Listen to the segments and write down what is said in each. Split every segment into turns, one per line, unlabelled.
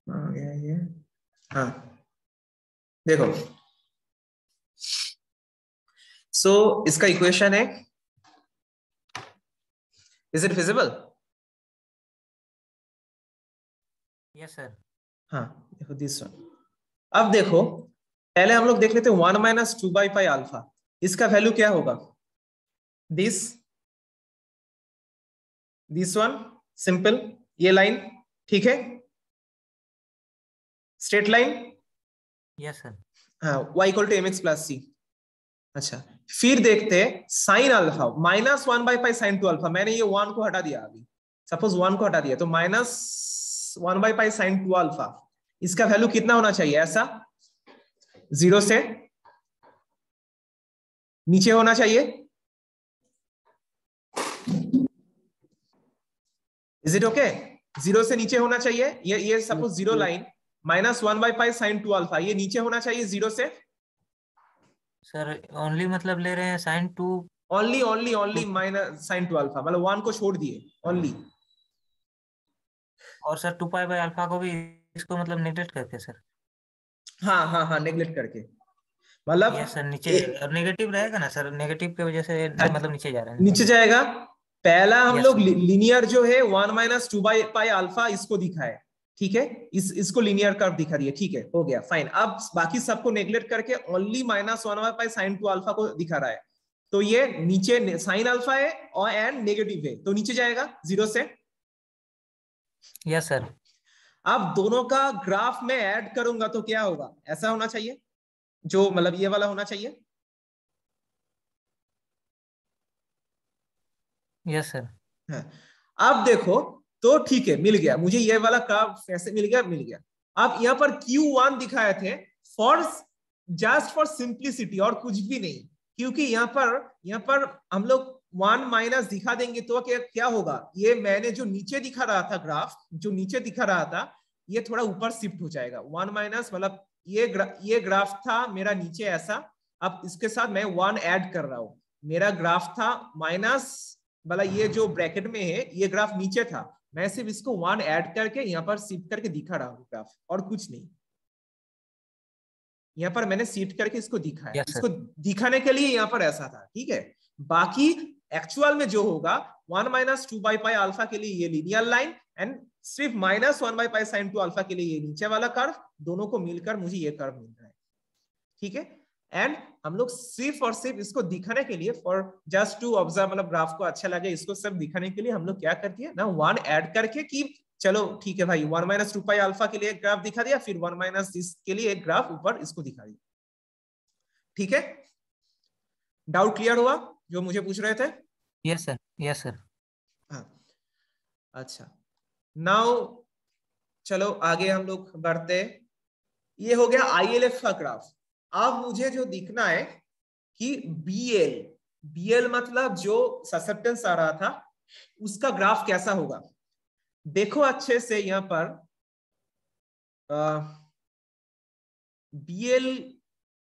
आ गया ये। हाँ देखो, सो इसका इक्वेशन है, is it feasible?
Yes sir.
हाँ देखो दिस वन। अब देखो पहले हम लोग देख लेते हैं 1 माइनस 2/पाई अल्फा, इसका वैल्यू क्या होगा? दिस वन सिंपल, ये लाइन, ठीक है, स्ट्रेट लाइन।
Yes sir.
हाँ, y equal to mx plus C. अच्छा, फिर देखते हैं साइन अल्फा, माइनस 1/पाई साइन 2 अल्फा। मैंने ये 1 को हटा दिया अभी, सपोज 1 को हटा दिया, तो माइनस 1/पाई साइन 2 अल्फा, इसका वैल्यू कितना होना चाहिए? ऐसा 0 से नीचे होना चाहिए। Is it okay? 0 से नीचे होना चाहिए। ये सपोज 0 लाइन, माइनस 1/पाई साइन 2 अल्फा, ये नीचे होना चाहिए 0 से।
सर ओनली मतलब ले रहे हैं sine two.
Only only only minus sine 2 alpha, मतलब 1 को छोड़ दिए ओनली।
और सर 2 पाई बाय अल्फा को भी इसको मतलब नेगलेक्ट करके सर।
हाँ हाँ हाँ, नेग्लेक्ट करके, मतलब
यस सर, नीचे और नेगेटिव रहेगा ना सर, नेगेटिव की वजह से मतलब नीचे जा रहे हैं
नीचे
वैल्यू।
जाएगा। पहला हम
यस
लोग
सर।
लीनियर जो है 1 माइनस 2/पाई अल्फा इसको दिखाए, ठीक है, इसको लीनियर कर्व दिखा दिए, ठीक है, हो गया फाइन। अब बाकी सबको नेग्लेक्ट करके ओनली माइनस 1/पाई साइन 2 अल्फा को दिखा रहा है, तो ये नीचे साइन अल्फा है और एंड नेगेटिव है, तो नीचे जाएगा 0 से।
Yes sir.
अब दोनों का ग्राफ में ऐड करूंगा तो क्या होगा? ऐसा होना चाहिए, जो मतलब ये वाला होना चाहिए।
Yes sir.
हाँ। अब देखो, तो ठीक है, मिल गया मुझे ये वाला कर्व, ऐसे मिल गया, मिल गया। अब यहाँ पर Q1 दिखाए थे फॉर, जस्ट फॉर सिंप्लिसिटी, और कुछ भी नहीं, क्योंकि यहाँ पर हम लोग 1 माइनस दिखा देंगे तो क्या क्या होगा? ये मैंने जो नीचे दिखा रहा था ग्राफ, जो नीचे दिखा रहा था, ये थोड़ा ऊपर शिफ्ट हो जाएगा। 1 माइनस मतलब ये ग्राफ था मेरा नीचे ऐसा, अब इसके साथ मैं 1 ऐड कर रहा हूं। मेरा ग्राफ था माइनस वाला, ये जो ब्रैकेट में है ये ग्राफ नीचे था, मैं सिर्फ इसको 1 ऐड करके यहाँ पर शिफ्ट करके दिखा रहा हूँ ग्राफ, और कुछ नहीं। यहाँ पर मैंने शिफ्ट करके इसको दिखाया,
यस
इसको
सर।
दिखाने के लिए यहाँ पर ऐसा था, ठीक है। बाकी एक्चुअल में जो होगा 1 माइनस 2/पाई अल्फा के लिए ये लीनियर लाइन, एंड सिर्फ माइनस 1/पाई साइन 2 अल्फा के लिए ये नीचे वाला कर्व, दोनों को मिलकर मुझे ये कर्व मिल रहा है, ठीक है। एंड हम लोग सिर्फ और सिर्फ इसको दिखाने के लिए, फॉर जस्ट टू ऑब्जर्व, मतलब ग्राफ को अच्छा लगे, इसको सब दिखाने के लिए हम लोग क्या करती है ना, 1 ऐड करके कि चलो ठीक है भाई, 1 माइनस 2 पाई अल्फा के लिए एक ग्राफ दिखा दिया, फिर 1 माइनस इसके लिए एक ग्राफ ऊपर इसको दिखा दिया, ठीक है। डाउट क्लियर हुआ जो मुझे पूछ रहे थे?
Yes sir. Yes sir.
हाँ, अच्छा, नाउ चलो आगे हम लोग बढ़ते। ये हो गया ILF का ग्राफ। अब मुझे जो दिखना है कि BL, BL मतलब जो ससेप्टेंस आ रहा था उसका ग्राफ कैसा होगा। देखो अच्छे से यहाँ पर BL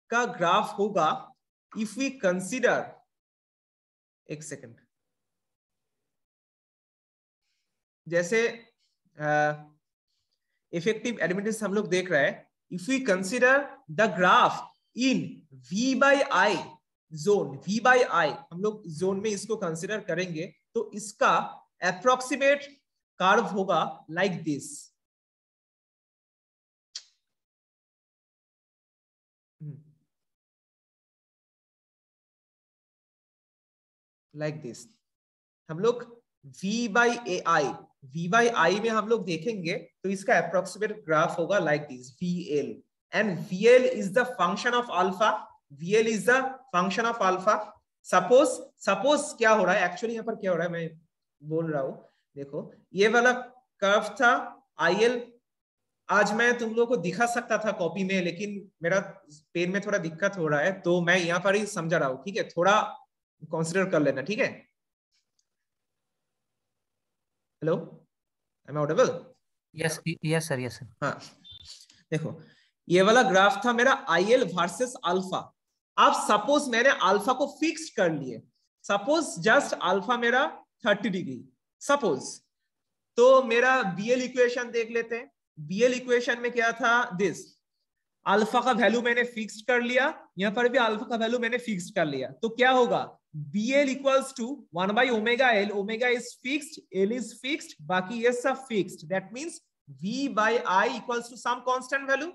का ग्राफ होगा इफ वी कंसीडर, एक सेकंड, जैसे इफेक्टिव एडमिटेंस हम लोग देख रहे हैं, if we consider the graph in V/I zone, V/I हम लोग जोन में इसको कंसीडर करेंगे, तो इसका अप्रोक्सीमेट कर्व होगा लाइक दिस, लाइक दिस। हम लोग V/I में हम लोग देखेंगे तो इसका अप्रोक्सीमेट ग्राफ होगा like this, VL, and VL is the function of alpha, VL is the function of alpha. Suppose क्या हो रहा है एक्चुअली, यहाँ पर क्या हो रहा है मैं बोल रहा हूं, देखो ये वाला कर्व था IL। आज मैं तुम लोगों को दिखा सकता था कॉपी में, लेकिन मेरा पेन में थोड़ा दिक्कत हो रहा है, तो मैं यहाँ पर ही समझा रहा हूँ, ठीक है, थोड़ा कंसिडर कर लेना, ठीक है। Hello, am I audible?
Yes yes sir. Yes sir.
हाँ देखो, ये वाला ग्राफ था मेरा IL वर्सेस अल्फा। अब सपोज मैंने अल्फा को फिक्स कर लिए, सपोज जस्ट अल्फा मेरा 30 डिग्री, सपोज, तो मेरा BL इक्वेशन देख लेते हैं। बीएल इक्वेशन में क्या था, दिस अल्फा का वैल्यू मैंने फिक्स्ड कर लिया, यहां पर भी अल्फा का वैल्यू मैंने फिक्स्ड कर लिया, तो क्या होगा, BL equals to 1 by omega L, omega is fixed, L is fixed, बाकी ये सब fixed, that means V by I equals to some constant value,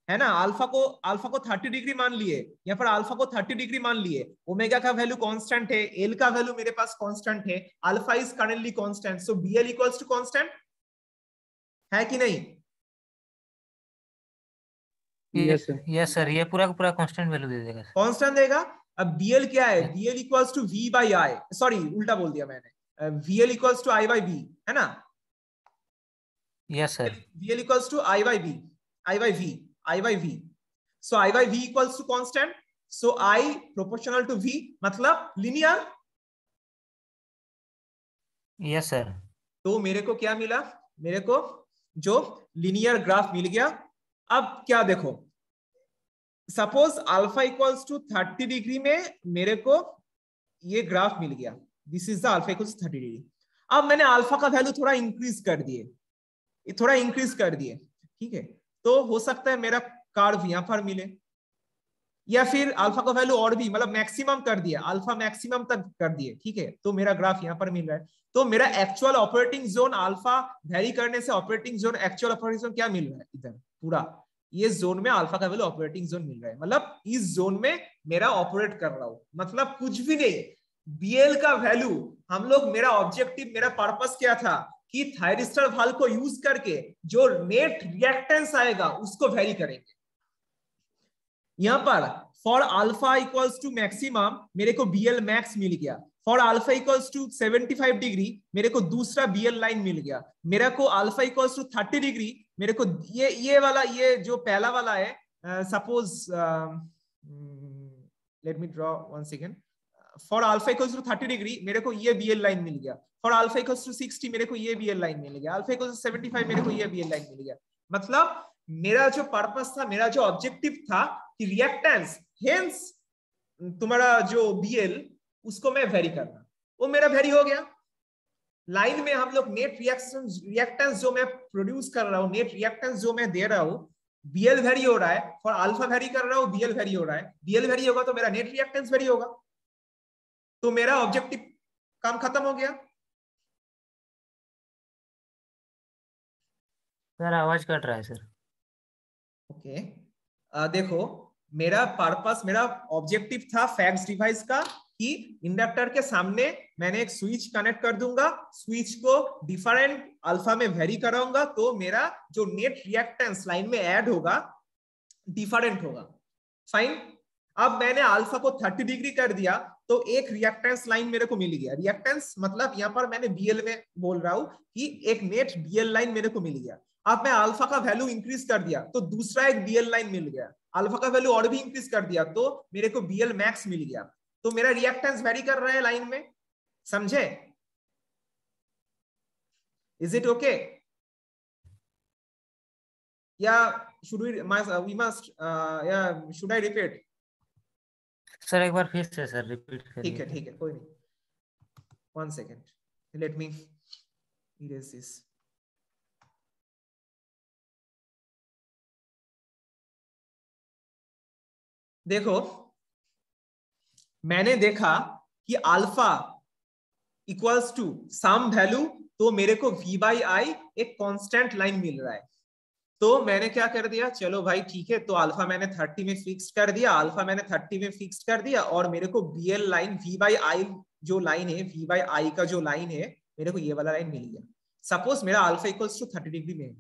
है ना। अल्फा को 30 डिग्री मान लिए, यहाँ पर अल्फा को 30 डिग्री मान लिए, ओमेगा का वैल्यू कांस्टेंट है, एल का वैल्यू मेरे पास कांस्टेंट है, alpha is currently constant, so BL equals to constant है कि नहीं?
यस सर, ये पूरा का पूरा कांस्टेंट वैल्यू दे देगा सर।
कांस्टेंट देगा। अब BL क्या है, BL equals to V by I, sorry उल्टा बोल दिया मैंने, VL equals to I by V, है ना।
Yes sir.
VL equals to I by V, I by V, I by V. So I by V equals to constant. So I proportional to V, मतलब linear.
Yes sir.
तो मेरे को क्या मिला, मेरे को जो linear ग्राफ मिल गया। अब क्या देखो, suppose alpha equals to 30 degree में मेरे को ये ग्राफ मिल गया, this is the alpha equals to 30 degree. अब मैंने अल्फा का वैल्यू थोड़ा इंक्रीज कर दिए, ठीक है, तो हो सकता है मेरा कर्व यहां पर मिले, या फिर अल्फा का वैल्यू और भी मतलब मैक्सिमम कर दिया, अल्फा मैक्सिमम तक कर दिए, ठीक है, तो मेरा ग्राफ यहां पर मिल रहा है। तो मेरा actual operating zone alpha very करने से operating zone, actual operating zone क्या मिल रहा है, इधर पूरा ये जोन में अल्फा का वैल्यू ऑपरेटिंग जोन मिल रहा है, मतलब इस जोन में मेरा ऑपरेट कर रहा हूं, मतलब कुछ भी नहीं। BL का वैल्यू हम लोग, मेरा ऑब्जेक्टिव, मेरा पर्पस क्या था कि थायरिस्टर वाल्व को यूज करके जो नेट रिएक्टेंस आएगा उसको वेरी करेंगे। यहां पर for alpha equals to maximum मेरे को BL मैक्स मिल गया, for alpha equals to 75 degree मेरे को दूसरा BL लाइन मिल गया, मेरे को अल्फा इक्वल्स टू 30 डिग्री मेरे को ये वाला, ये जो पहला वाला है, suppose let me draw one second, for alpha equals to 30 degree मेरे को ये BL लाइन मिल गया, फॉर अल्फा इक्वल्स टू 60 मेरे को ये BL लाइन मिल गया, अल्फा इक्वल्स टू 75 मेरे को ये BL लाइन मिल गया। मतलब मेरा जो पर्पस था, मेरा जो ऑब्जेक्टिव था कि रिएक्टेंस हेंस तुम्हारा जो BL उसको मैं वेरी करना, वो मेरा वेरी हो गया। लाइन में हम लोग नेट रिएक्टेंस जो मैं प्रोड्यूस कर रहा हूँ, नेट रिएक्टेंस जो मैं दे रहा हूँ, BL वेरी हो रहा है, फॉर अल्फा वेरी कर रहा हूँ, BL वेरी हो रहा है, BL वेरी होगा तो मेरा नेट रिएक्टेंस वेरी होगा, तो मेरा ऑब्जेक्टिव काम खत्म हो गया।
सर आवाज कट रहा है सर।
ओके देखो, मेरा पर्पस, मेरा ऑब्जेक्टिव था फैक्स डिवाइस का कि इंडक्टर के सामने मैंने एक स्विच कनेक्ट कर दूंगा, स्विच को डिफरेंट अल्फा में वेरी कराऊंगा, तो मेरा जो नेट रिएक्टेंस लाइन में ऐड होगा डिफरेंट होगा, फाइन। अब मैंने अल्फा को 30 डिग्री कर दिया, तो एक रिएक्टेंस लाइन मेरे को मिल गया, रिएक्टेंस मतलब यहाँ पर मैंने BL में बोल रहा हूं कि एक नेट BL लाइन मेरे को मिल गया। अब मैं अल्फा का वैल्यू इंक्रीज कर दिया तो दूसरा एक BL लाइन मिल गया, अल्फा का वैल्यू और भी इंक्रीज कर दिया तो मेरे को BL मैक्स मिल गया, तो मेरा रिएक्टेंस वेरी कर रहा है लाइन में, समझे? इज इट ओके या should we must should I repeat?
Sir एक बार फिर से सर रिपीट करिए।
ठीक है कोई नहीं, one second, let me erase this. देखो मैंने देखा कि alpha equals to some value, तो मेरे को V by I एक कांस्टेंट लाइन मिल रहा है, तो मैंने क्या कर दिया, चलो भाई ठीक है, तो अल्फा मैंने 30 में फिक्स कर दिया, अल्फा मैंने 30 में फिक्स कर दिया, और मेरे को BL line V by I जो लाइन है, V by I का जो लाइन है, मेरे को ये वाला लाइन मिल गया। सपोज मेरा अल्फा इक्वल्स टू 30 डिग्री में है,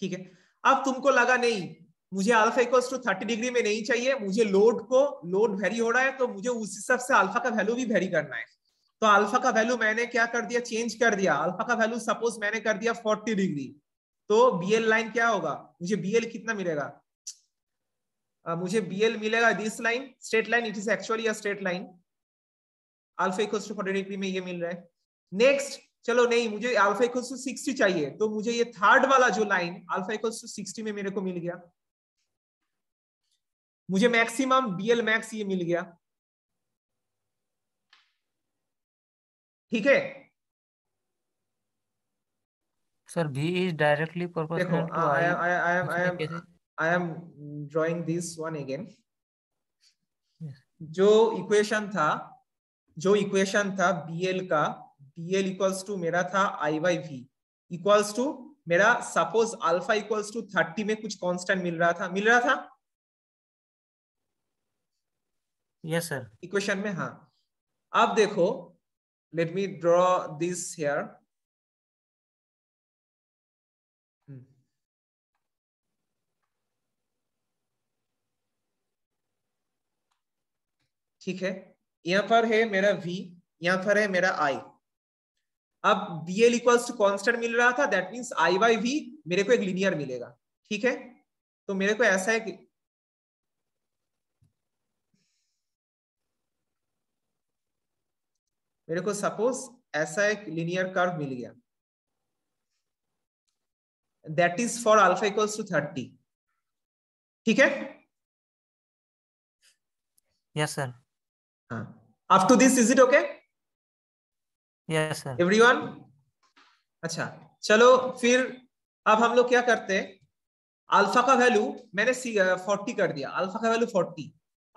ठीक है। अब तुमको लगा नहीं मुझे अल्फा इक्वल्स टू 30 डिग्री में नहीं चाहिए, मुझे लोड वेरी हो रहा है, तो मुझे उस हिसाब से अल्फा का वैल्यू भी वेरी करना है, तो अल्फा का वैल्यू मैंने क्या कर दिया, चेंज कर दिया, अल्फा का वैल्यू सपोज मैंने कर दिया 40 डिग्री, तो BL लाइन क्या होगा, मुझे BL कितना मिलेगा, मुझे BL मिलेगा this line, straight line, it is actually a straight line, alpha equals to 40 degree में ये मिल रहा है। नेक्स्ट चलो नहीं, मुझे अल्फा इक्वल्स टू 60 चाहिए, तो मुझे ये थर्ड वाला जो लाइन अल्फा इक्वल्स टू 60 में मेरे को मिल गया, मुझे मैक्सिमम BL मैक्स ये मिल गया, ठीक है।
सर V is directly
देखो
proportional to I.
I am drawing this one again.
Yes.
जो इक्वेशन था BL का, BL इक्वल्स टू मेरा था I/V इक्वल्स टू मेरा सपोज अल्फा इक्वल्स टू 30 में कुछ कांस्टेंट मिल रहा था
यस सर
इक्वेशन में। हाँ, अब देखो, late me draw this here. ठीक है, यहां पर है मेरा V, यहां पर है मेरा I। अब BL इक्वल्स टू कांस्टेंट मिल रहा था, दैट मींस I/V मेरे को एक लीनियर मिलेगा। ठीक है, तो मेरे को ऐसा है कि मेरे को सपोज ऐसा एक लीनियर कर्व मिल गया, that is for alpha equals to 30। ठीक है,
यस सर
हाँ, up to this is it okay
yes sir
everyone? अच्छा, चलो फिर अब हम लोग क्या करते हैं, अल्फा का वैल्यू मैंने 40 कर दिया, अल्फा का वैल्यू 40।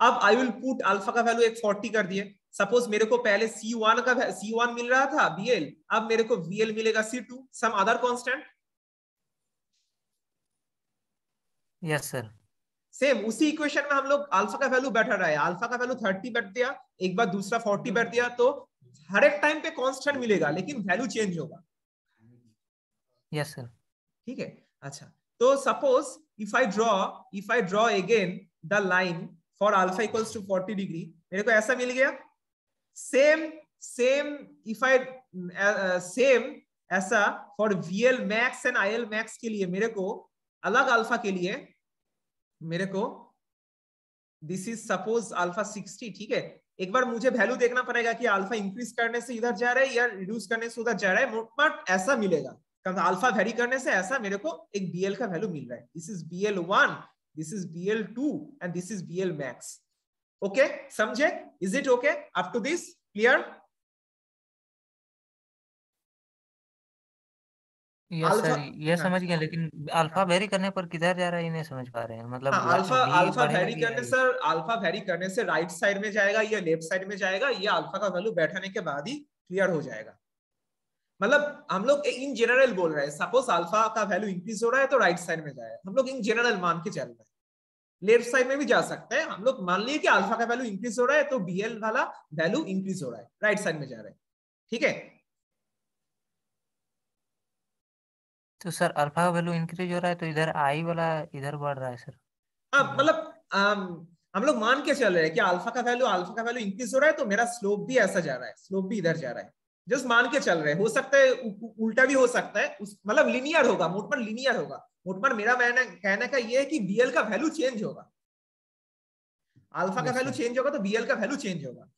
अब आई विल पुट अल्फा का वैल्यू एक 40 कर दिए। सपोज मेरे को पहले C1 मिल रहा था BL, अब मेरे को VL मिलेगा C2 some other constant.
Yes sir
same उसी इक्वेशन में हम लोग अल्फा का वैल्यू बैठा रहा है, अल्फा का वैल्यू 30 बैठ दिया, एक बार दूसरा 40 बैठ दिया, तो हर एक टाइम पे कांस्टेंट मिलेगा लेकिन वैल्यू चेंज होगा।
यस सर
ठीक है, अच्छा, तो suppose if I draw again the line for alpha equals to 40 degree, मेरे को ऐसा मिल गया। सेम इफ आई सेम ऐसा for VL max and IL max के लिए मेरे को अलग अल्फा के लिए मेरे को दिस इज सपोज अल्फा 60। ठीक है, एक बार मुझे वैल्यू देखना पड़ेगा कि अल्फा इंक्रीज करने से इधर जा रहा है या रिड्यूस करने से उधर जा रहा है, बट ऐसा मिलेगा अल्फा वेरी करने से ऐसा मेरे को एक BL का वैल्यू मिल रहा है। This is BL1, this is BL2 and this is BL max. Okay, समझे? Is it okay up to this? Clear?
Yes sir ये समझ गया, लेकिन अल्फा वेरी करने पर किधर जा रहा है ये नहीं समझ पा रहे हैं, मतलब
अल्फा वेरी करने से, अल्फा वेरी करने से राइट साइड में जाएगा या लेफ्ट साइड में जाएगा, ये अल्फा का वैल्यू बैठाने के बाद ही क्लियर हो जाएगा। मतलब हम लोग इन जनरल बोल रहे हैं, सपोज अल्फा का वैल्यू इंक्रीज हो रहा है तो राइट साइड में जाएगा, हम लोग इन जनरल मान के चल रहे हैं। लेफ्ट साइड में भी जा सकते हैं, हम लोग मान लिए कि अल्फा का वैल्यू इंक्रीज हो रहा है तो BL वाला वैल्यू इंक्रीज हो रहा है, राइट साइड में जा रहा है। ठीक है,
तो सर अल्फा का वैल्यू इंक्रीज हो रहा है तो इधर आई वाला इधर बढ़ रहा है सर।
हाँ, मतलब हम लोग मान के चल रहे हैं कि अल्फा का वैल्यू इंक्रीज हो रहा है तो मेरा स्लोप भी ऐसा जा रहा है, स्लोप भी इधर जा रहा है। जस्ट मान के चल रहे हैं, हो सकता है उल्टा भी हो सकता है, मतलब लिनियर होगा, मोटमर लिनियर होगा। मोटमर मेरा कहने का ये है कि BL का वैल्यू चेंज होगा, अल्फा का वैल्यू चेंज होगा तो BL का वैल्यू चेंज होगा।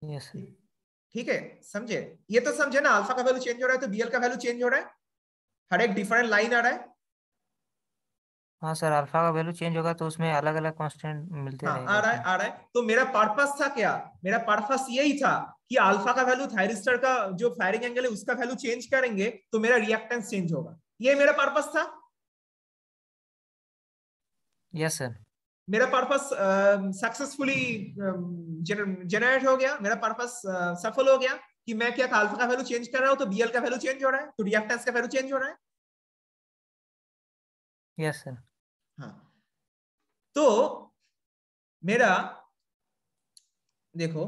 यस सर
ठीक है, समझे? ये तो समझे ना, अल्फा का वैल्यू चेंज हो रहा है तो BL का वैल्यू चेंज हो रहा है, हर एक डिफरेंट लाइन आ रहा है।
हाँ सर अल्फा का वैल्यू चेंज होगा तो उसमें अलग अलग कांस्टेंट मिलते
हाँ,
रहेगा।
आ रहा है। तो मेरा पर्पस था क्या? मेरा पर्पस यही था कि अल्फा का वैल्यू थायरिस्टर का जो फायरिंग एंगल है उसका वैल्यू चेंज करेंगे तो मेरा रिएक्टेंस चेंज होगा, ये मेरा पर्पस था।
यस सर
मेरा पर्पस सक्सेसफुली जनरेट हो गया, मेरा पर्पस सफल हो गया कि मैं क्या अल्फा का वैल्यू चेंज कर रहा हूं तो BL का वैल्यू चेंज हो रहा है, तो रिएक्टेंस का वैल्यू चेंज हो रहा है।
यस सर
हाँ, तो मेरा देखो,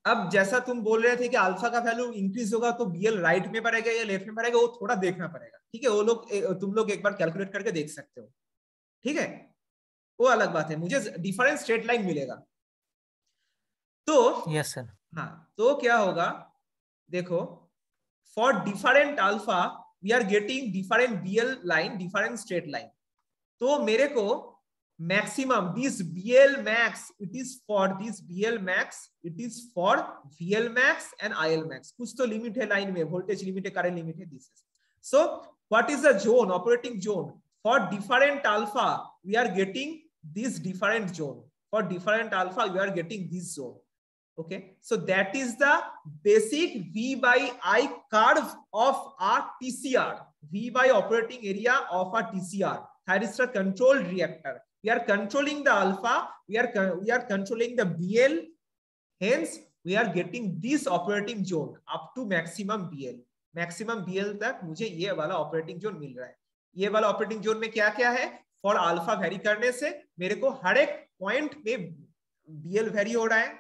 अब जैसा तुम बोल रहे थे कि अल्फा का वैल्यू इंक्रीज होगा तो BL राइट में बढ़ेगा या लेफ्ट में बढ़ेगा, वो थोड़ा देखना पड़ेगा। ठीक है, वो लोग तुम लोग एक बार कैलकुलेट करके देख सकते हो। ठीक है, वो अलग बात है, मुझे डिफरेंट स्ट्रेट लाइन मिलेगा। तो
यस सर
हाँ, तो क्या होगा देखो, for different alpha we are getting different BL line, different straight line. तो मेरे को maximum this BL max, it is for this BL max, it is for VL max and IL max। कुछ तो लिमिट है line में, voltage limit है, current limit है, this is so what is the zone, operating zone for different alpha we are getting this different zone, for different alpha we are getting this zone. Okay, so that is the basic V by I curve of a TCR, V by operating area of a TCR, thyristor controlled reactor. We are controlling the alpha, we are controlling the BL, hence we are getting this operating zone up to maximum BL. Maximum BL तक मुझे ये वाला operating zone मिल रहा है. ये वाला operating zone में क्या क्या है? फॉर अल्फा वेरी करने से मेरे को हर एक पॉइंट में BL वेरी हो रहा है,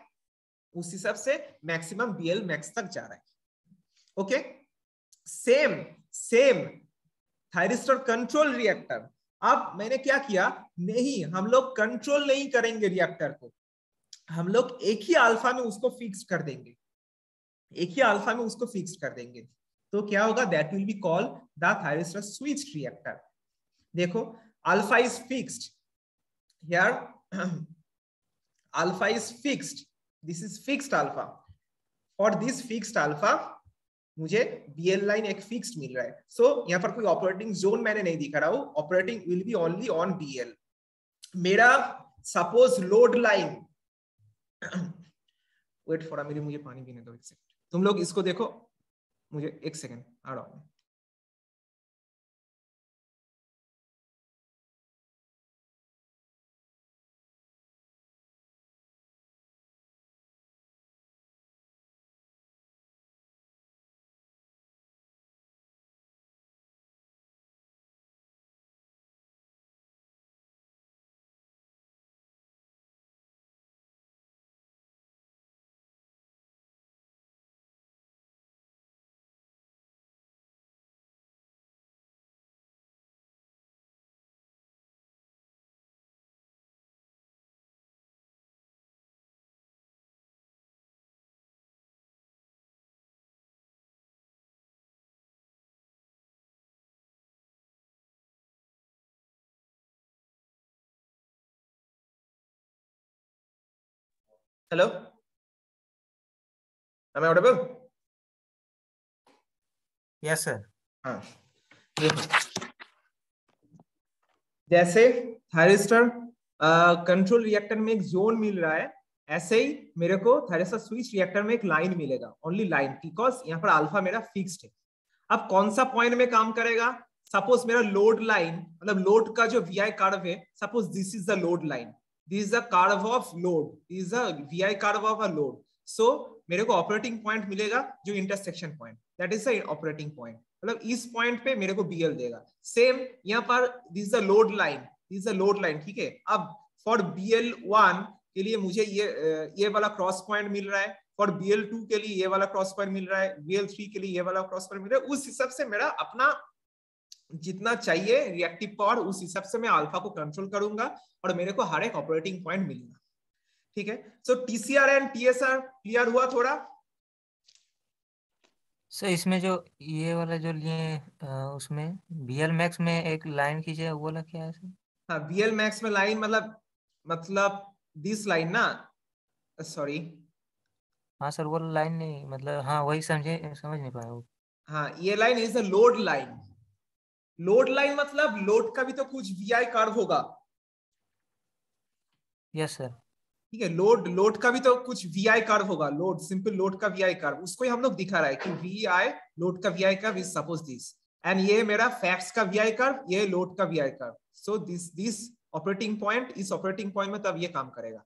उस हिसाब से मैक्सिमम BL मैक्स तक जा रहा है. Okay, same thyristor control reactor. अब मैंने क्या किया, नहीं हम लोग कंट्रोल नहीं करेंगे रिएक्टर को, हम लोग एक ही अल्फा में उसको फिक्स कर देंगे, एक ही अल्फा में उसको फिक्स कर देंगे. तो क्या होगा, that will be called the thyristor switched reactor. देखो alpha is fixed here, alpha is fixed, this is fixed alpha. For this fixed alpha मुझे BL लाइन एक फिक्स्ड मिल रहा है. सो यहाँ पर कोई ऑपरेटिंग जोन मैंने नहीं दिखा रहा हूं, operating will be only on BL. मेरा suppose load line, wait for मेरी, मुझे पानी पीने दो एक सेकंड. तुम लोग इसको देखो, मुझे एक सेकंड आ रहा हूं. Hello, am I audible?
Yes sir.
हाँ, जैसे थायरिस्टर कंट्रोल रिएक्टर में एक जोन मिल रहा है, ऐसे ही मेरे को थायरिस्टर स्विच रिएक्टर में एक लाइन मिलेगा, ओनली लाइन, बिकॉज यहाँ पर अल्फा मेरा फिक्स्ड है. अब कौन सा पॉइंट में काम करेगा, सपोज मेरा लोड लाइन, मतलब लोड का जो VI कर्व है, suppose this is the load line, this is the curve of load, this is the VI curve of a load. So मेरे को ऑपरेटिंग पॉइंट मिलेगा जो intersection point, that is the operating point, मतलब इस point पे मेरे को BL देगा. सेम यहाँ पर this is the load line, this is the load line, ठीक है. अब फॉर BL1 के लिए मुझे ये वाला क्रॉस पॉइंट मिल रहा है, फॉर BL2 के लिए ये वाला क्रॉस पॉइंट मिल रहा है, BL3 के लिए ये वाला क्रॉस पॉइंट मिल रहा है. उस हिसाब से मेरा अपना जितना चाहिए रिएक्टिव पावर, उस हिसाब से मैं अल्फा को कंट्रोल करूंगा और मेरे को हर एक ऑपरेटिंग पॉइंट मिलेगा. ठीक है, सो TCR एंड TSR क्लियर हुआ थोड़ा?
सर इसमें जो ये वाला जो लिए उसमें BL मैक्स में एक लाइन खींचे, वो वाला क्या है सर?
हाँ, BL मैक्स में लाइन मतलब दिस लाइन ना, सॉरी.
हाँ सर, वो लाइन नहीं, मतलब हाँ वही समझ नहीं पाया वो.
हाँ, ये line is the load line. Load line मतलब लोड का भी तो कुछ VI कर्व होगा.
Yes sir.
ठीक है, लोड का भी तो कुछ VI कर्व होगा, लोड, सिंपल लोड का VI कर्व, उसको ही हम लोग दिखा रहा है कि VI लोड का VI curve is suppose this, and ये मेरा फैक्स का VI कर्व, ये लोड का VI curve. So this operating point, इस ऑपरेटिंग पॉइंट में तब ये काम करेगा.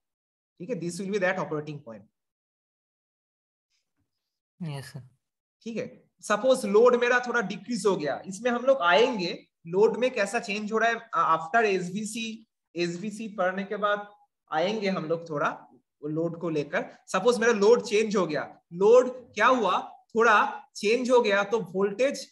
ठीक है, this will be that operating point.
Yes sir.
ठीक है, सपोज लोड मेरा थोड़ा डिक्रीज हो गया, इसमें हम लोग आएंगे, लोड में कैसा चेंज हो रहा है आफ्टर एसवीसी पढ़ने के बाद आएंगे हम लोग थोड़ा लोड को लेकर. सपोज मेरा लोड चेंज हो गया, लोड क्या हुआ, थोड़ा चेंज हो गया तो वोल्टेज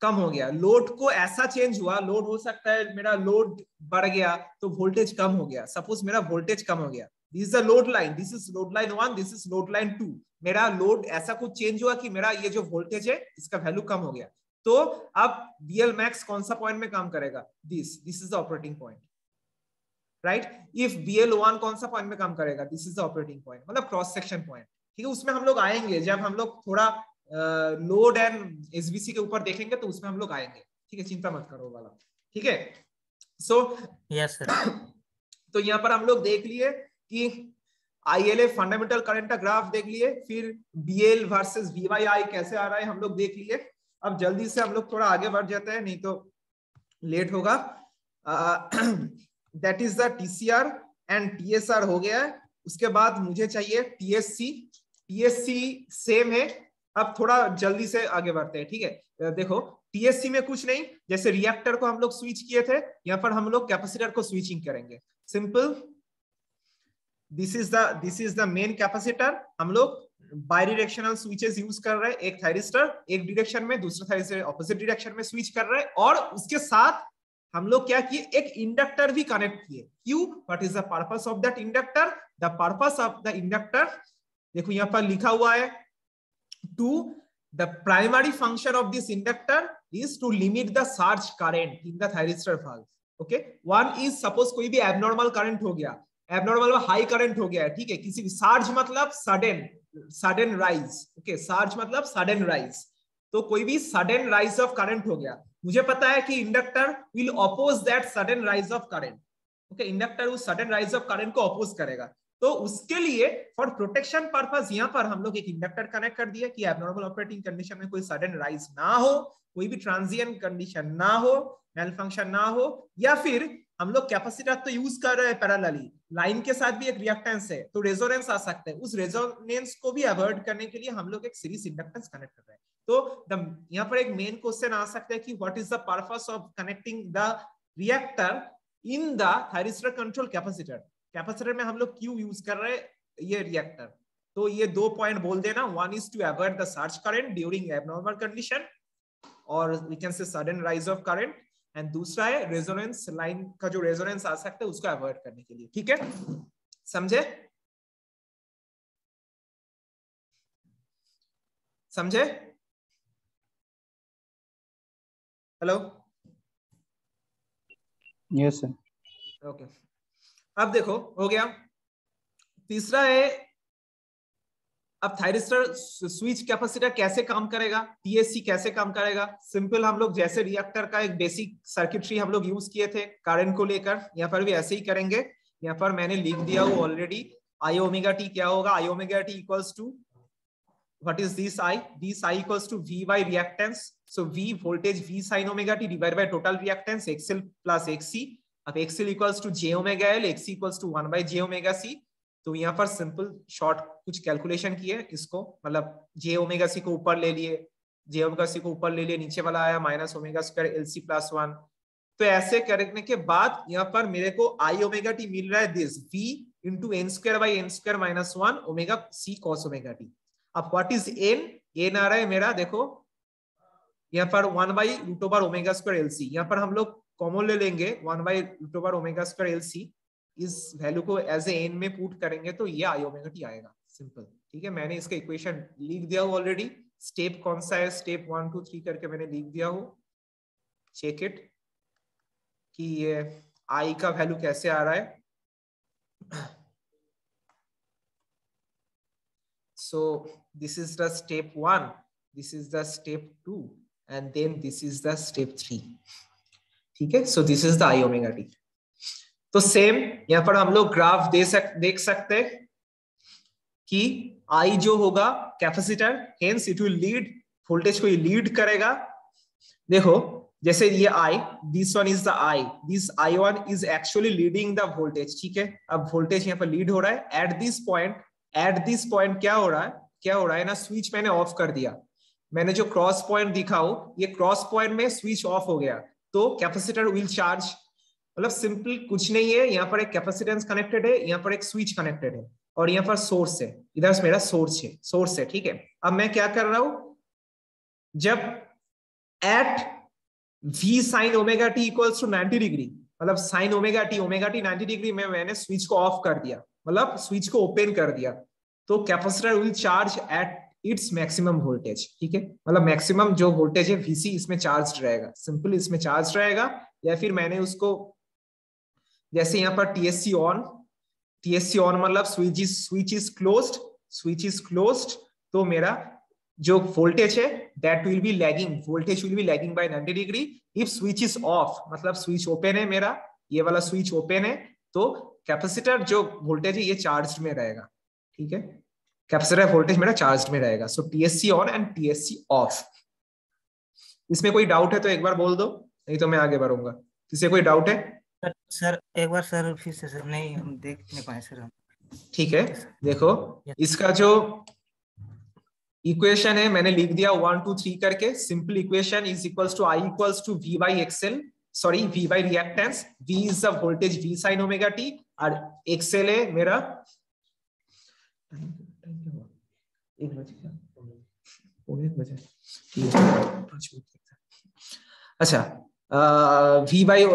कम हो गया. लोड को ऐसा चेंज हुआ, लोड हो सकता है मेरा लोड बढ़ गया तो वोल्टेज कम हो गया. सपोज मेरा वोल्टेज कम हो गया, this is the load line, this is load line 1, this is load line 2. मेरा लोड ऐसा कुछ चेंज हुआ कि मेरा ये जो वोल्टेज है इसका वैल्यू कम हो गया. तो अब BL मैक्स कौन सा पॉइंट में काम करेगा, this is the operating point, right. If BL1 कौन सा पॉइंट में काम करेगा, this is the operating point, मतलब क्रॉस सेक्शन पॉइंट. ठीक है, उसमें हम लोग आएंगे जब हम लोग थोड़ा लोड एंड एसवीसी के ऊपर देखेंगे तो उसमें हम लोग आएंगे. ठीक है, चिंता मत करो वाला. ठीक है, सो
यस सर.
तो यहाँ पर हम लोग देख लिए कि ILA फंडामेंटल करंट का ग्राफ देख लिए, फिर BL वर्सेस VI कैसे आ रहा है हम लोग देख लिए। अब जल्दी से हम लोग थोड़ा आगे बढ़ जाते हैं, नहीं तो लेट होगा। That is the TCR and TSR हो गया है। उसके बाद मुझे चाहिए TSC सेम है। अब थोड़ा जल्दी से आगे बढ़ते हैं, ठीक है। देखो TSC में कुछ नहीं, जैसे रिएक्टर को हम लोग स्विच किए थे, यहाँ पर हम लोग कैपेसिटर को स्विचिंग करेंगे, simple. This is the main capacitor. हम लोग बाइडिरेक्शनल स्विचेस यूज कर रहे हैं, एक थायरिस्टर एक डायरेक्शन में, दूसरा थायरिस्टर ऑपोजिट डायरेक्शन में स्विच कर रहे हैं, और उसके साथ हम लोग क्या किए, एक इंडक्टर भी कनेक्ट किए। क्यों? What is the purpose of that inductor? The purpose of the inductor, देखो यहाँ पर लिखा हुआ है, to the primary function of this inductor is to limit the surge current in the thyristor valve. Okay, one is suppose कोई भी abnormal current हो गया, एबनॉर्मल हाई करंट हो गया है, ठीक है, किसी भी सर्ज मतलब सडन राइज, ओके, सर्ज मतलब सडन राइज, तो कोई भी सडन राइज ऑफ करंट हो गया, मुझे पता है कि inductor will oppose that sudden rise of current. Okay, inductor उस सडन राइज ऑफ करंट को अपोज करेगा, तो उसके लिए फॉर प्रोटेक्शन पर्पस यहाँ पर हम लोग एक इंडक्टर कनेक्ट कर दिया कि एबनॉर्मल ऑपरेटिंग कंडीशन में कोई सडन राइज ना हो, कोई भी ट्रांजिएंट कंडीशन ना हो, मेल फंक्शन ना हो, या फिर हम लोग कैपेसिटर तो यूज कर रहे हैं पैरेलली, लाइन के साथ भी एक रिएक्टेंस है, तो रेजोनेंस आ सकता है, उस रेजोनेंस को भी अवॉइड करने के लिए हम लोग एक सीरीज इंडक्टेंस कनेक्ट कर रहे हैं। तो यहाँ पर एक मेन क्वेश्चन आ सकता है कि what is the purpose of connecting the reactor in the thyristor control capacitor. Capacitor में हम लोग क्यों यूज कर रहे हैं ये रिएक्टर, तो ये 2 पॉइंट बोल देना, one is to avoid the surge current during abnormal condition, और we can say sudden rise of current, and दूसरा है रेजोनेंस, लाइन का जो रेजोनेंस आ सकता है उसको अवॉइड करने के लिए, ठीक है, समझे? समझे? Hello,
yes sir.
ओके, अब देखो हो गया। तीसरा है, अब थायरिस्टर स्विच कैपेसिटर कैसे काम करेगा, TSC कैसे काम करेगा। सिंपल, हम लोग जैसे रिएक्टर का एक बेसिक सर्किटरी हम लोग यूज किए थे करंट को लेकर, यहाँ पर भी ऐसे ही करेंगे। यहाँ पर मैंने लिख दिया वो ऑलरेडी, I ओमेगा टी क्या होगा, I omega t equals to what is this I? This I equals to V by reactance. So V voltage V sin omega t divided by total reactance XL plus XC. अब XL equals to J omega L, XC equals to 1 by J omega C. तो यहाँ पर simple short कुछ calculation किए इसको, मतलब J omega C को ऊपर ले लिए, J ओमेगा C को ऊपर ले लिए, नीचे वाला आया minus omega square LC plus 1। तो ऐसे करने के बाद यहाँ पर मेरे को I ओमेगा टी मिल रहा है this V into n square by n square minus 1 omega C cos omega t. अब व्हाट इज एन आ रहा है मेरा, देखो यहाँ पर 1 by root over omega square LC, यहाँ पर हम लोग कॉमन ले लेंगे 1 by root over omega square LC, इस वैल्यू को एज ए एन में पुट करेंगे तो ये आई ओमेगा टी आएगा, सिंपल, ठीक है। मैंने इसका इक्वेशन लिख दिया हूँ ऑलरेडी, स्टेप कौन सा है, स्टेप 1 2 3 करके मैंने लिख दिया हूँ, चेक इट कि ये आई का वैल्यू कैसे आ रहा है। So this is the step 1, this is the step 2, and then this is the step 3, ठीक है। So this is the I omega t। तो सेम यहाँ पर हम लोग ग्राफ देख सकते हैं कि I जो होगा capacitor, hence it will lead, voltage को ये लीड करेगा। देखो जैसे ये I, this one is the I, this I1 is actually leading the voltage, ठीक है। अब वोल्टेज यहाँ पर लीड हो रहा है at this point क्या हो रहा है ना, स्विच मैंने ऑफ कर दिया, मैंने जो क्रॉस पॉइंट दिखा हो, ये क्रॉस पॉइंट में स्विच ऑफ हो गया, तो कैपेसिटर विल चार्ज। मतलब सिंपल कुछ नहीं है, यहाँ पर एक कैपेसिटेंस कनेक्टेड है, यहाँ पर एक स्विच कनेक्टेड है, और यहाँ पर सोर्स है, इधर मेरा सोर्स है, ठीक है। अब मैं क्या कर रहा हूं, जब at V sin omega t equals to 90 degree, मतलब साइन ओमेगा टी 90 डिग्री में मैंने स्विच को ऑफ कर दिया, मतलब स्विच को ओपन कर दिया, तो capacitor will charge at its maximum voltage, ठीक है। मतलब मैक्सिमम जो वोल्टेज है VC इसमें चार्ज रहेगा, सिंपल इसमें चार्ज रहेगा। या फिर मैंने उसको जैसे यहाँ पर TSC ऑन मतलब स्विच इज क्लोज्ड, तो मेरा जो वोल्टेज है that will be lagging, voltage will be lagging by 90 degree. If switch is off मतलब स्विच ओपन है, मेरा ये वाला स्विच ओपन है, तो कैपेसिटर जो वोल्टेज है ये चार्ज में रहेगा, ठीक है, कैपेसिटर वोल्टेज मेरा चार्ज में रहेगा। So TSC on and TSC off. इसमें कोई डाउट है तो एक बार बोल दो, नहीं तो मैं आगे बढ़ूंगा। किसी कोई डाउट है?
सर एक बार सर फिर से सर, नहीं हम देख नहीं पाए सर हम।
ठीक है, देखो इसका जो इक्वेशन है मैंने लिख दिया 1 2 3 करके। Simple equation is equals to I equals to V by XL, sorry V by reactance, V is the voltage V sine omega t, और एक्सएल है मेरा 1 बजे। अच्छा, v by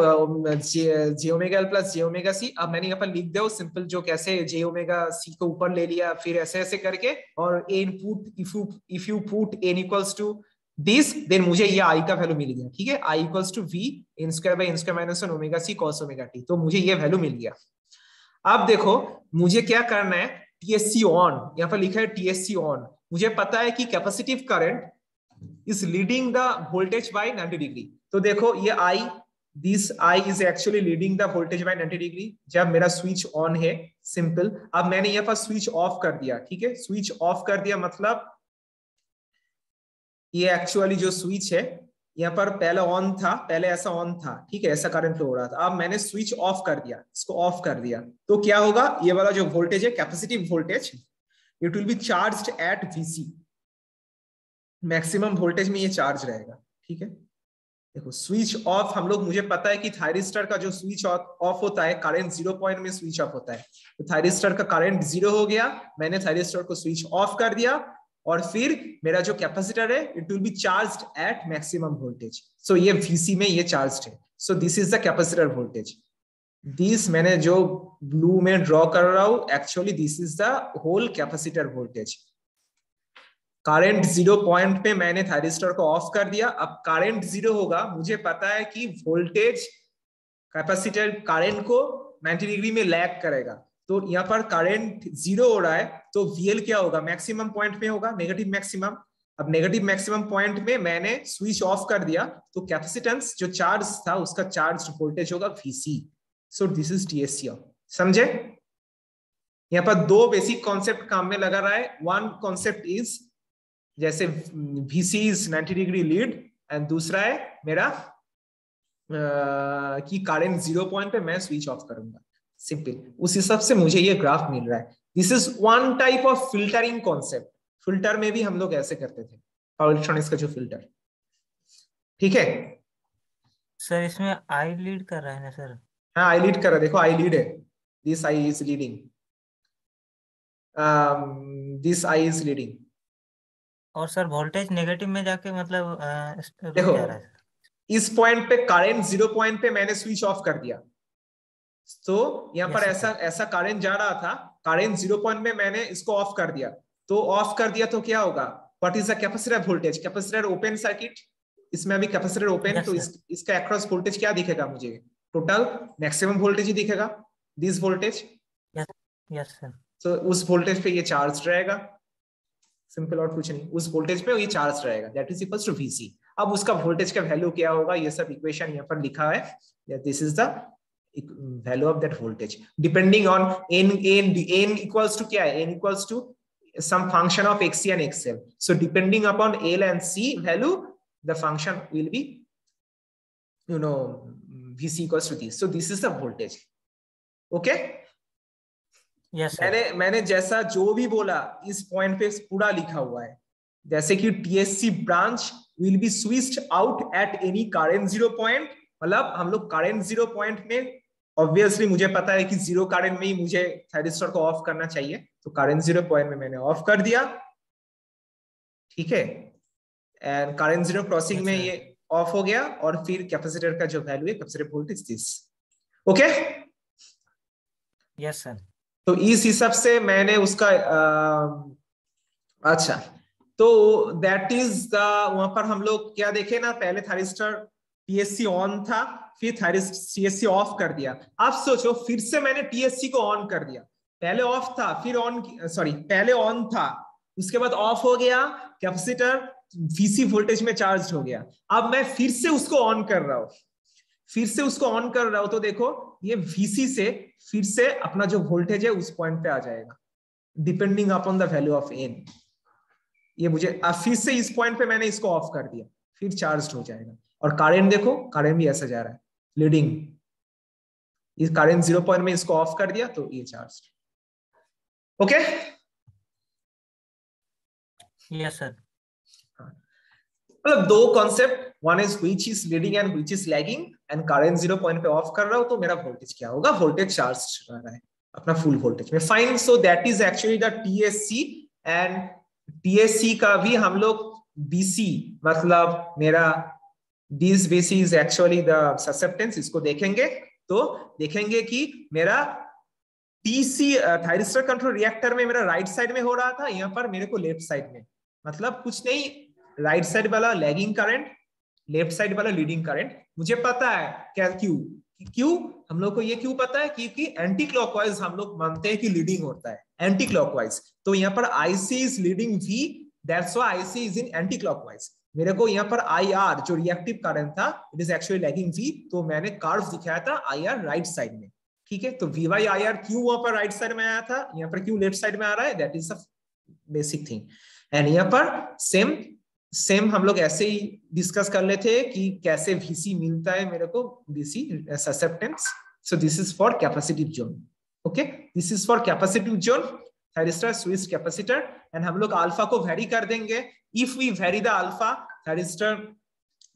j omega L plus j omega C. अब मैंने यहाँ पर लिख दिया सिंपल, जो कैसे जे ओमेगा सी को ऊपर ले लिया, फिर ऐसे ऐसे करके, और N put if you put N equals to this, then मुझे ये आई का वैल्यू मिल गया, ठीक है, I equals to V N square by N square minus one omega C cos omega T. तो मुझे ये वैल्यू मिल गया। अब देखो मुझे क्या करना है, टीएससी ऑन, यहाँ पर लिखा है टीएससी ऑन। मुझे पता है कि capacitive current is leading the voltage bye 90 degree. तो देखो ये I, this I is actually leading the voltage bye 90 degree जब मेरा स्विच ऑन है। सिंपल। अब मैंने यहाँ पर स्विच ऑफ कर दिया, ठीक है, स्विच ऑफ कर दिया मतलब ये एक्चुअली जो स्विच है यहाँ पर पहले ऑन था, पहले ऐसा ऑन था, ठीक है, ऐसा करंट फ्लो हो रहा था। अब मैंने स्विच ऑफ कर दिया, इसको ऑफ कर दिया, तो क्या होगा, ये वाला जो वोल्टेज है capacitive voltage, it will be charged at Vc, maximum voltage में ये चार्ज रहेगा, ठीक है। देखो स्विच ऑफ, हम लोग, मुझे पता है कि थायरिस्टर का जो स्विच ऑफ होता है करंट 0 पॉइंट में स्विच ऑफ होता है। तो थायरिस्टर का करंट 0 हो गया, मैंने थायरिस्टर को स्विच ऑफ कर दिया, और फिर मेरा जो कैपेसिटर है it will be charged at maximum voltage. So ये Vc में ये चार्ज्ड है। So this is the capacitor voltage. This मैंने जो ब्लू में ड्रॉ कर रहा हूं, actually this is the whole capacitor voltage. Current 0 point पे मैंने थायरिस्टर को ऑफ कर दिया। अब करंट 0 होगा, मुझे पता है कि वोल्टेज कैपेसिटर करंट को 90 डिग्री में लैग करेगा। तो यहाँ पर करंट 0 हो रहा है, तो VL क्या होगा, मैक्सिमम पॉइंट में होगा, नेगेटिव मैक्सिमम। अब नेगेटिव मैक्सिमम पॉइंट में मैंने स्विच ऑफ कर दिया, तो कैपेसिटेंस जो चार्ज था उसका चार्ज वोल्टेज होगा Vc। So this is TSC of. समझे? यहाँ पर दो बेसिक कॉन्सेप्ट काम में लगा रहा है। वन कॉन्सेप्ट इज जैसे Vc is 90 degree lead, and दूसरा है मेरा कि करंट 0 पॉइंट पे मैं स्विच ऑफ करूंगा। सिंपल, उस हिसाब से मुझे ये ग्राफ मिल रहा है। This is one type of filtering concept. Filter में भी हम लोग ऐसे करते थे, पावर इलेक्ट्रॉनिक्स का जो फिल्टर, ठीक है
सर। इसमें आई लीड कर रहा है ना सर?
हाँ, आई लीड कर रहा है, देखो आई लीड है, this I is leading, this I is leading.
और सर वोल्टेज नेगेटिव में जाके मतलब
देखो
रुक जा रहा है।
इस पॉइंट पे करंट 0 पॉइंट पे मैंने स्विच ऑफ कर दिया, तो यहाँ पर ऐसा करंट जा रहा था, करंट 0 पॉइंट में मैंने इसको ऑफ कर दिया। तो ऑफ कर दिया तो क्या होगा, what is the capacitor voltage, capacitor open circuit, इसमें अभी कैपेसिटर ओपन, तो इसका अक्रॉस वोल्टेज क्या दिखेगा मुझे, टोटल मैक्सिमम वोल्टेज ही दिखेगा, दिस वोल्टेज।
Yes sir.
तो उस वोल्टेज पे ये चार्ज रहेगा, सिंपल, और कुछ नहीं, उस वोल्टेज पे ये चार्ज रहेगा, that is equals to Vc। अब उसका वोल्टेज का वैल्यू क्या होगा, ये सब इक्वेशन यहाँ पर लिखा है, this is the value of that voltage depending on n equals to क्या है, n equals to some function of Xc and XL. So depending upon L and C value, the function will be, you know, Vc equals to this. So this is the voltage. Okay?
Yes,
मैंने जैसा जो भी बोला इस point पे पूरा लिखा हुआ है, जैसे कि TSC branch will be switched out at any current 0 point, मतलब हम लोग current 0 point में, ऑब्वियसली मुझे पता है कि 0 करंट में ही मुझे थायरिस्टर को ऑफ करना चाहिए, तो करंट 0 पॉइंट में मैंने ऑफ कर दिया, ठीक है, एंड करंट 0 क्रॉसिंग में ये ऑफ हो गया, और फिर कैपेसिटर का जो वैल्यू है, capacitor voltage this. Okay?
Yes sir.
तो इस हिसाब से मैंने उसका अच्छा, तो दैट इज द, वहां पर हम लोग क्या देखे ना, पहले थायरिस्टर TSC ऑन था, फिर TSC ऑफ कर दिया। अब सोचो फिर से मैंने TSC को ऑन कर दिया, पहले ऑफ था, फिर ऑन, सॉरी पहले ऑन था, उसके बाद ऑफ हो गया, कैपेसिटर Vc वोल्टेज में चार्ज हो गया। अब मैं फिर से उसको ऑन कर रहा हूं, फिर से उसको ऑन कर रहा हूं तो देखो ये VC से फिर से अपना जो वोल्टेज है उस पॉइंट पे आ जाएगा, depending upon the value of n। ये मुझे फिर से इस पॉइंट पे मैंने इसको ऑफ कर दिया, फिर चार्ज हो जाएगा। और करंट देखो, करंट भी ऐसा जा रहा है लीडिंग, इस करंट 0 पॉइंट में इसको ऑफ कर दिया तो ये चार्ज। Okay
yes sir.
मतलब दो concept, one is which is leading and which is lagging, and current 0 point पे ऑफ कर रहा हूं तो मेरा वोल्टेज क्या होगा, वोल्टेज चार्ज रह रहा है अपना फुल वोल्टेज में। Fine, so that is actually the TSC। And TSC का भी हम लोग BC मतलब मेरा this BC is actually the susceptance, इसको देखेंगे तो देखेंगे कि मेरा TC थायरिस्टर कंट्रोल रिएक्टर में मेरा राइट साइड में हो रहा था, यहाँ पर मेरे को लेफ्ट साइड में, मतलब कुछ नहीं, राइट साइड वाला लैगिंग करंट, लेफ्ट साइड वाला लीडिंग करंट। मुझे पता है क्या, क्यों हम लोग को ये क्यों पता है, क्योंकि एंटी क्लॉकवाइज हम लोग मानते हैं कि लीडिंग होता है, एंटी क्लॉकवाइज। तो यहाँ पर IC is leading V, that's why IC is in anti clockwise. मेरे को यहाँ पर IR जो रिएक्टिव करंट था, it is actually lagging V, तो मैंने कर्व दिखाया था IR राइट साइड में, ठीक है। तो VY/IR क्यों वहां पर राइट साइड में आया था, यहाँ पर क्यों लेफ्ट साइड में आ रहा है, that is the basic thing. And यहाँ पर सेम हम लोग ऐसे ही डिस्कस कर लेते हैं कि कैसे VC मिलता है मेरे को, VC susceptance. So this is for capacitive zone, okay, this is for capacitive zone, thyristor switch capacitor. And हम लोग अल्फा को वेरी कर देंगे, if we vary the alpha, thyristor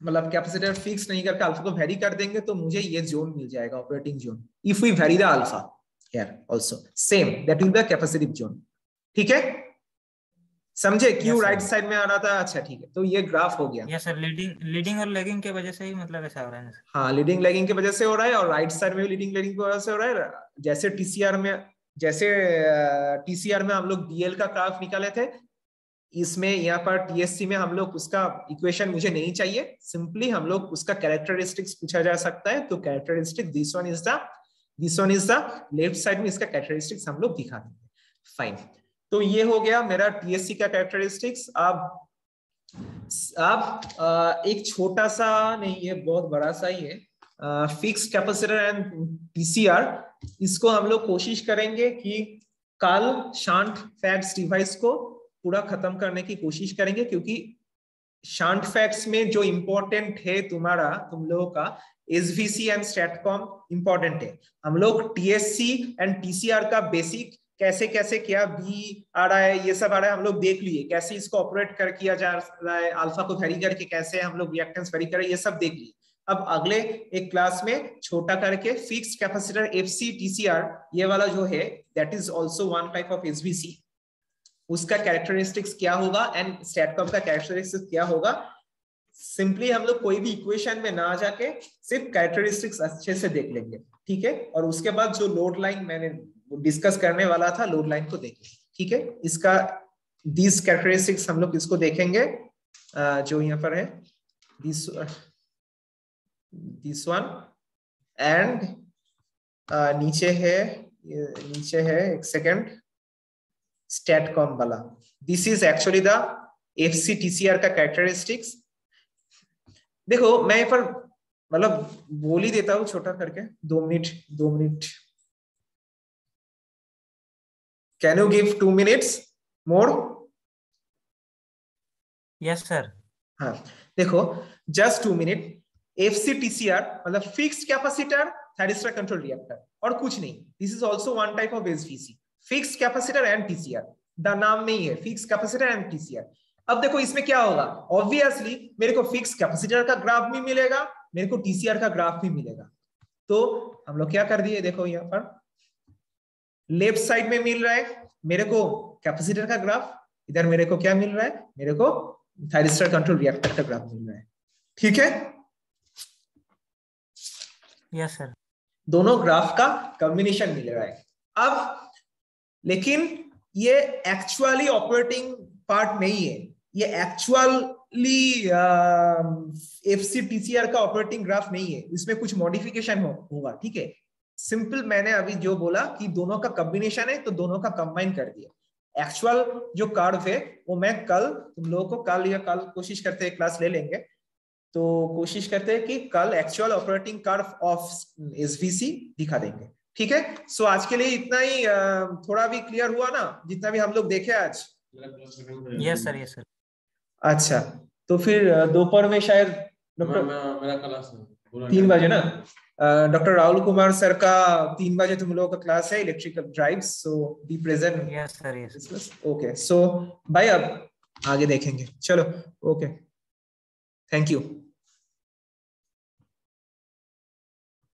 मतलब कैपेसिटर फिक्स नहीं करके अल्फा को वेरी कर देंगे तो मुझे ये जोन मिल जाएगा, operating zone. If we vary the alpha here also same, that will be the capacitive zone, ठीक है, समझे क्यों राइट साइड में आ रहा था। अच्छा ठीक है, तो ये ग्राफ हो गया।
यस सर, लीडिंग और लैगिंग की वजह से ही मतलब ऐसा हो रहा है।
हाँ, लीडिंग लैगिंग की वजह से हो रहा है, और राइट साइड में भी लीडिंग लैगिंग की वजह से हो रहा है। जैसे TCR में हम लोग DL का ग्राफ निकाले थे, इसमें यहाँ पर TSC में हम लोग उसका इक्वेशन मुझे नहीं चाहिए, सिंपली हम लोग उसका कैरेक्टरिस्टिक्स पूछा जा सकता है। तो characteristic this one is the left side में, इसका कैरेक्टरिस्टिक्स हम लोग दिखा देंगे। फाइन, तो ये हो गया मेरा TSC का कैरेक्टरिस्टिक्स। अब एक छोटा सा नहीं, ये बहुत बड़ा सा ही है, फिक्स्ड कैपेसिटर एंड TCR। इसको हम लोग कोशिश करेंगे कि कल शंट फैक्ट्स डिवाइस को पूरा खत्म करने की कोशिश करेंगे, क्योंकि शंट फैक्ट्स में जो इंपॉर्टेंट है तुम लोगों का SVC एंड स्टैटकॉम इंपॉर्टेंट है। हम लोग TSC एंड TCR का बेसिक कैसे कैसे क्या भी आ रहा है, ये सब आ रहा है, हम लोग देख लिए कैसे इसको ऑपरेट कर किया जा रहा है, अल्फा को वेरी करके कैसे हम लोग रिएक्टेंस वेरी करें, ये सब देख लिए। अब अगले एक क्लास में छोटा करके फिक्स्ड कैपेसिटर FC TCR ये वाला जो है, that is also one type of SVC, उसका कैरेक्टरिस्टिक्स क्या होगा एंड स्टैटकॉम का कैरेक्टरिस्टिक्स क्या होगा। सिंपली हम लोग कोई भी इक्वेशन में ना जाके सिर्फ कैरेक्टरिस्टिक्स अच्छे से देख लेंगे, ठीक है। और उसके बाद जो लोड लाइन मैंने डिस्कस करने वाला था, लोड लाइन को देखेंगे, ठीक है। इसका दिस कैरेक्टरिस्टिक्स हम लोग इसको देखेंगे, जो यहाँ पर है दिस वन, एंड नीचे है एक सेकेंड स्टैटकॉम वाला। This is actually the FC TCR का कैरेक्टरिस्टिक्स। देखो मैं यहाँ पर मतलब बोल ही देता हूँ छोटा करके, 2 minute. Can you give 2 minutes more?
Yes sir.
हाँ देखो, जस्ट 2 मिनट। FC TCR मतलब fixed capacitor thyristor control reactor, और कुछ नहीं। This is also one type of SVC, fixed capacitor and TCR। The नाम में ही है फिक्स्ड कैपेसिटर एंड TCR। अब देखो इसमें क्या होगा, ऑब्वियसली मेरे को फिक्स्ड कैपेसिटर का ग्राफ भी मिलेगा, मेरे को TCR का ग्राफ भी मिलेगा। तो हम लोग क्या कर दिए, देखो यहाँ पर लेफ्ट साइड में मिल रहा है मेरे को कैपेसिटर का ग्राफ, इधर मेरे को क्या मिल रहा है, मेरे को थायरिस्टर कंट्रोल रिएक्टर का ग्राफ मिल रहा है, ठीक है।
Yes sir.
दोनों ग्राफ का कॉम्बिनेशन मिल रहा है। अब लेकिन ये एक्चुअली ऑपरेटिंग पार्ट नहीं है, ये एक्चुअली FC TCR का ऑपरेटिंग ग्राफ नहीं है, इसमें कुछ मॉडिफिकेशन होगा, ठीक है। सिंपल मैंने अभी जो बोला कि दोनों का कॉम्बिनेशन है, तो दोनों का कंबाइन कर दिया। एक्चुअल जो कर्व है वो मैं कल तुम लोगों को कल कोशिश करते हैं क्लास ले लेंगे, तो कोशिश करते हैं कि कल actual operating curve of SVC दिखा देंगे। ठीक है, सो आज के लिए इतना ही। थोड़ा भी क्लियर हुआ ना जितना भी हम लोग देखे आज?
Yes sir, yes sir.
अच्छा, तो फिर दोपहर में शायद डॉक्टर
मेरा क्लास है
3 बजे ना? डॉक्टर राहुल कुमार सर का 3 बजे तुम लोगों का क्लास है, electrical drives, so be present.
Yes sir, yes.
Okay, so भाई अब आगे देखेंगे। चलो, ओके, थैंक यू।